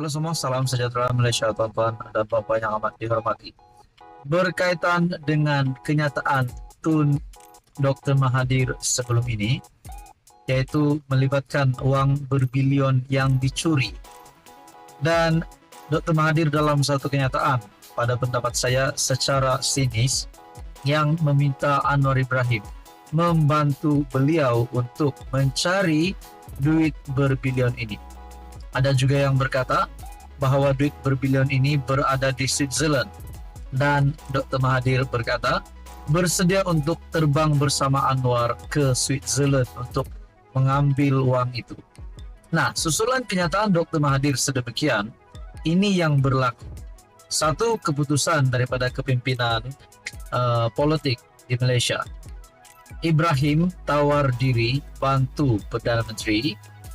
Halo semua, salam sejahtera Malaysia, tuan-tuan dan puan-puan yang amat dihormati. Berkaitan dengan kenyataan Tun Dr. Mahathir sebelum ini, yaitu melibatkan wang berbilion yang dicuri. Dan Dr. Mahathir dalam satu kenyataan, pada pendapat saya secara sinis, yang meminta Anwar Ibrahim membantu beliau untuk mencari duit berbilion ini. Ada juga yang berkata bahwa duit berbilion ini berada di Switzerland, dan Dr. Mahathir berkata bersedia untuk terbang bersama Anwar ke Switzerland untuk mengambil uang itu. Nah, susulan kenyataan Dr. Mahathir sedemikian, ini yang berlaku. Satu keputusan daripada kepimpinan politik di Malaysia. Ibrahim tawar diri bantu Perdana Menteri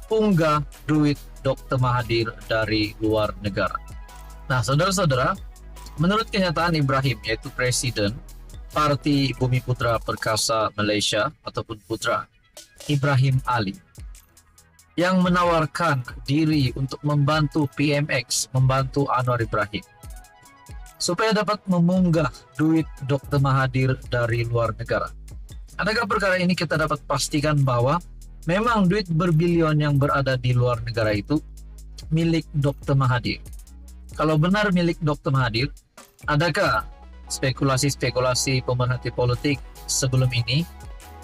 punggah duit Dr. Mahathir dari luar negara. Nah, saudara-saudara, menurut kenyataan Ibrahim, yaitu Presiden Parti Bumi Putra Perkasa Malaysia ataupun Putra, Ibrahim Ali, yang menawarkan diri untuk membantu PMX, membantu Anwar Ibrahim, supaya dapat memunggah duit Dr. Mahathir dari luar negara. Adakah perkara ini kita dapat pastikan bahwa memang duit berbilion yang berada di luar negara itu milik Dr. Mahathir? Kalau benar milik Dr. Mahathir, adakah spekulasi-spekulasi pemerhati politik sebelum ini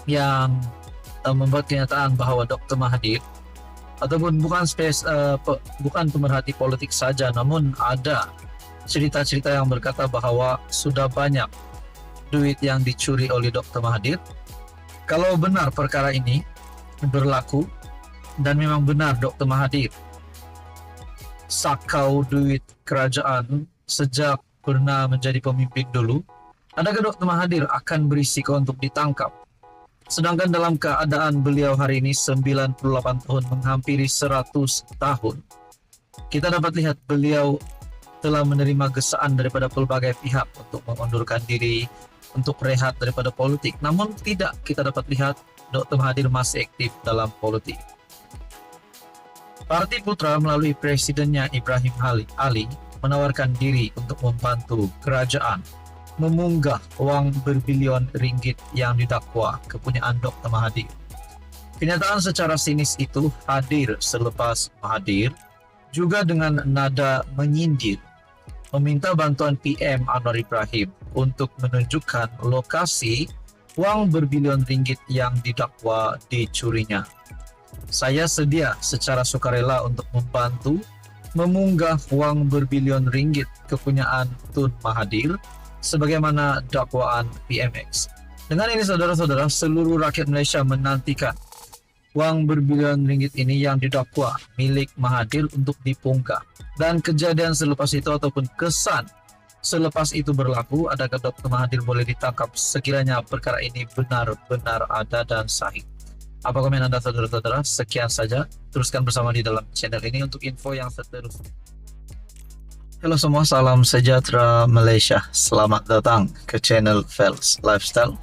yang membuat kenyataan bahwa Dr. Mahathir, ataupun bukan pemerhati politik saja, namun ada cerita-cerita yang berkata bahwa sudah banyak duit yang dicuri oleh Dr. Mahathir? Kalau benar perkara ini berlaku dan memang benar Dr. Mahathir sakau duit kerajaan sejak pernah menjadi pemimpin dulu, adakah Dr. Mahathir akan berisiko untuk ditangkap? Sedangkan dalam keadaan beliau hari ini 98 tahun, menghampiri 100 tahun, kita dapat lihat beliau telah menerima gesaan daripada pelbagai pihak untuk mengundurkan diri, untuk rehat daripada politik. Namun tidak kita dapat lihat Dr. Mahathir masih aktif dalam politik. Parti Putra melalui presidennya Ibrahim Ali menawarkan diri untuk membantu kerajaan memunggah uang berbilion ringgit yang didakwa kepunyaan Dr. Mahathir. Kenyataan secara sinis itu hadir selepas Mahathir juga dengan nada menyindir meminta bantuan PM Anwar Ibrahim untuk menunjukkan lokasi uang berbilion ringgit yang didakwa dicurinya. Saya sedia secara sukarela untuk membantu memunggah uang berbilion ringgit kepunyaan Tun Mahathir sebagaimana dakwaan PMX. Dengan ini saudara-saudara, seluruh rakyat Malaysia menantikan uang berbilion ringgit ini yang didakwa milik Mahathir untuk dipunggah. Dan kejadian selepas itu ataupun kesan selepas itu berlaku, adakah Dr. Mahathir boleh ditangkap sekiranya perkara ini benar-benar ada dan sahih? Apa komen Anda saudara-saudara? Sekian saja, teruskan bersama di dalam channel ini untuk info yang seterusnya. Halo semua, salam sejahtera Malaysia. Selamat datang ke channel Fels Lifestyle.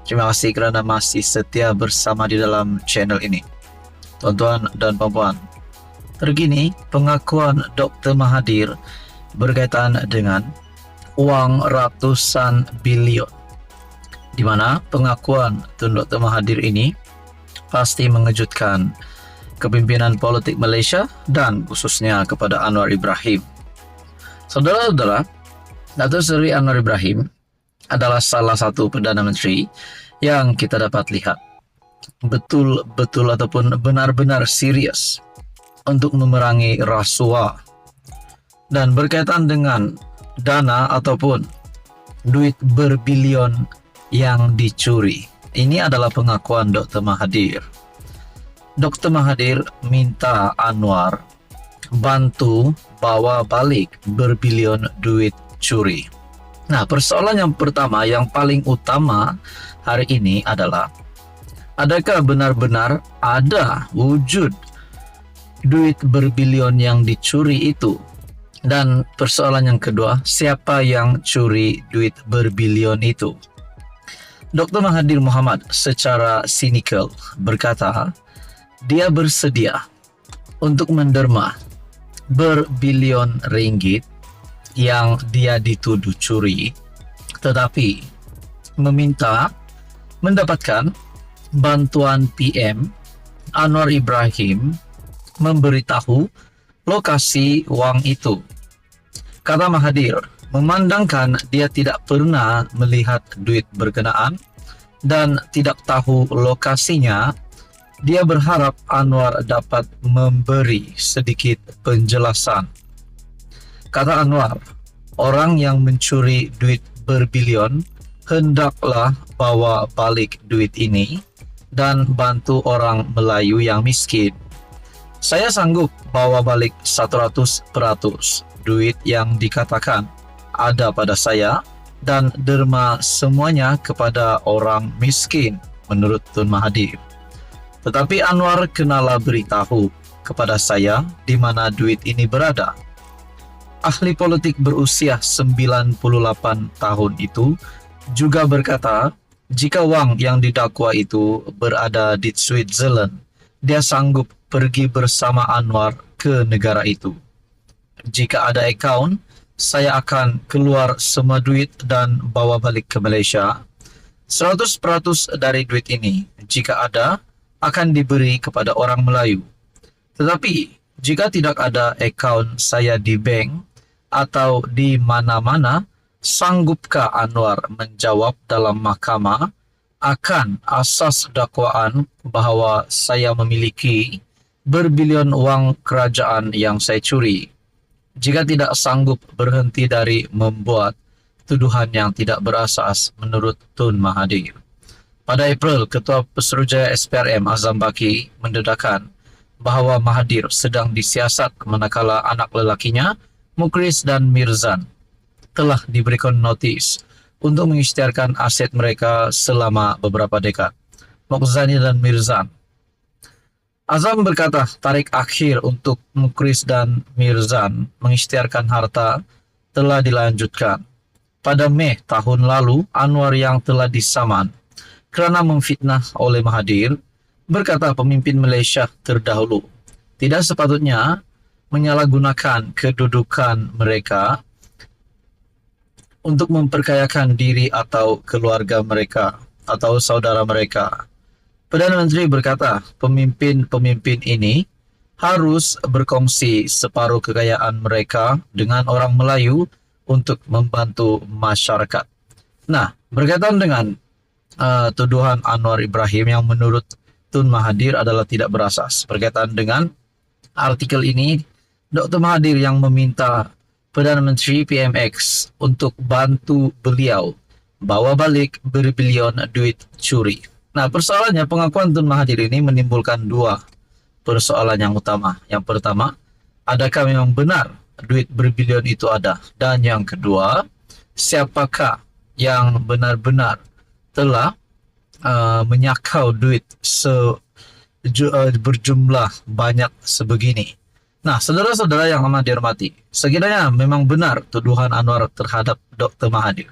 Terima kasih kerana masih setia bersama di dalam channel ini. Tuan-tuan dan puan-puan, terkini pengakuan Dr. Mahathir berkaitan dengan uang ratusan bilion, di mana pengakuan Tun Dr. Mahathir ini pasti mengejutkan kepimpinan politik Malaysia dan khususnya kepada Anwar Ibrahim. Saudara-saudara, Datuk Seri Anwar Ibrahim adalah salah satu Perdana Menteri yang kita dapat lihat betul-betul ataupun benar-benar serius untuk memerangi rasuah. Dan berkaitan dengan dana ataupun duit berbilion yang dicuri, ini adalah pengakuan Dr. Mahathir. Dr. Mahathir minta Anwar bantu bawa balik berbilion duit curi. Nah, persoalan yang pertama, yang paling utama hari ini adalah, adakah benar-benar ada wujud duit berbilion yang dicuri itu? Dan persoalan yang kedua, siapa yang curi duit berbilion itu? Dr. Mahathir Mohamad secara sinikal berkata dia bersedia untuk menderma berbilion ringgit yang dia dituduh curi, tetapi meminta mendapatkan bantuan PM Anwar Ibrahim memberitahu lokasi wang itu. Kata Mahathir, memandangkan dia tidak pernah melihat duit berkenaan dan tidak tahu lokasinya, dia berharap Anwar dapat memberi sedikit penjelasan. Kata Anwar, orang yang mencuri duit berbilion hendaklah bawa balik duit ini dan bantu orang Melayu yang miskin. Saya sanggup bawa balik 100% duit yang dikatakan ada pada saya dan derma semuanya kepada orang miskin, menurut Tun Mahathir. Tetapi Anwar kenalah beritahu kepada saya di mana duit ini berada. Ahli politik berusia 98 tahun itu juga berkata, jika wang yang didakwa itu berada di Switzerland, dia sanggup pergi bersama Anwar ke negara itu. Jika ada akaun, saya akan keluar semua duit dan bawa balik ke Malaysia. 100% dari duit ini, jika ada, akan diberi kepada orang Melayu. Tetapi, jika tidak ada akaun saya di bank atau di mana-mana, sanggupkah Anwar menjawab dalam mahkamah akan asas dakwaan bahawa saya memiliki berbilion wang kerajaan yang saya curi? Jika tidak sanggup berhenti dari membuat tuduhan yang tidak berasas menurut Tun Mahathir. Pada April, Ketua Pesuruhjaya SPRM Azam Baki mendedahkan bahawa Mahathir sedang disiasat manakala anak lelakinya, Mukhris dan Mirzan, telah diberikan notis untuk mengisytiharkan aset mereka selama beberapa dekad. Mokhzani dan Mirzan. Azam berkata tarikh akhir untuk Mukhris dan Mirzan mengisytiharkan harta telah dilanjutkan. Pada Mei tahun lalu, Anwar yang telah disaman kerana memfitnah oleh Mahathir berkata pemimpin Malaysia terdahulu tidak sepatutnya menyalahgunakan kedudukan mereka untuk memperkayakan diri atau keluarga mereka atau saudara mereka. Perdana Menteri berkata, pemimpin-pemimpin ini harus berkongsi separuh kekayaan mereka dengan orang Melayu untuk membantu masyarakat. Nah, berkaitan dengan tuduhan Anwar Ibrahim yang menurut Tun Mahathir adalah tidak berasas. Berkaitan dengan artikel ini, Dr. Mahathir yang meminta Perdana Menteri PMX untuk bantu beliau bawa balik berbilion duit curi. Nah, persoalannya pengakuan Tun Mahathir ini menimbulkan dua persoalan yang utama. Yang pertama, adakah memang benar duit berbilion itu ada? Dan yang kedua, siapakah yang benar-benar telah menyakau duit berjumlah banyak sebegini? Nah, saudara-saudara yang amat dihormati, sekiranya memang benar tuduhan Anwar terhadap Dr. Mahathir,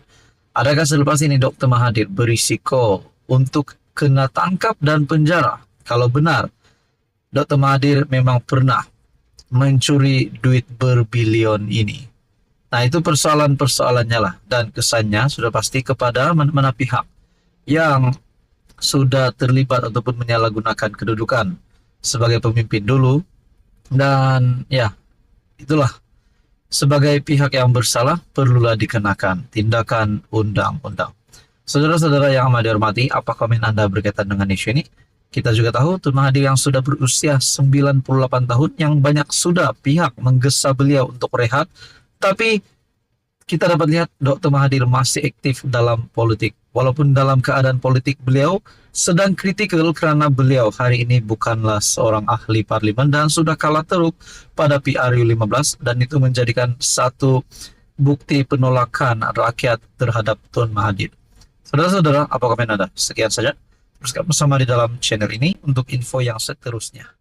adakah selepas ini Dr. Mahathir berisiko untuk kena tangkap dan penjara kalau benar Dr. Mahathir memang pernah mencuri duit berbilion ini? Nah, itu persoalan-persoalannya lah, dan kesannya sudah pasti kepada mana-mana pihak yang sudah terlibat ataupun menyalahgunakan kedudukan sebagai pemimpin dulu. Dan ya, itulah, sebagai pihak yang bersalah perlulah dikenakan tindakan undang-undang. Saudara-saudara yang amat dihormati, apa komen Anda berkaitan dengan isu ini? Kita juga tahu Tun Mahathir yang sudah berusia 98 tahun, yang banyak sudah pihak menggesa beliau untuk rehat, tapi kita dapat lihat Dr. Mahathir masih aktif dalam politik. Walaupun dalam keadaan politik beliau sedang kritikal kerana beliau hari ini bukanlah seorang ahli parlimen dan sudah kalah teruk pada PRU15, dan itu menjadikan satu bukti penolakan rakyat terhadap Tun Mahathir. Saudara-saudara, apa komen Anda? Sekian saja. Teruskan bersama di dalam channel ini untuk info yang seterusnya.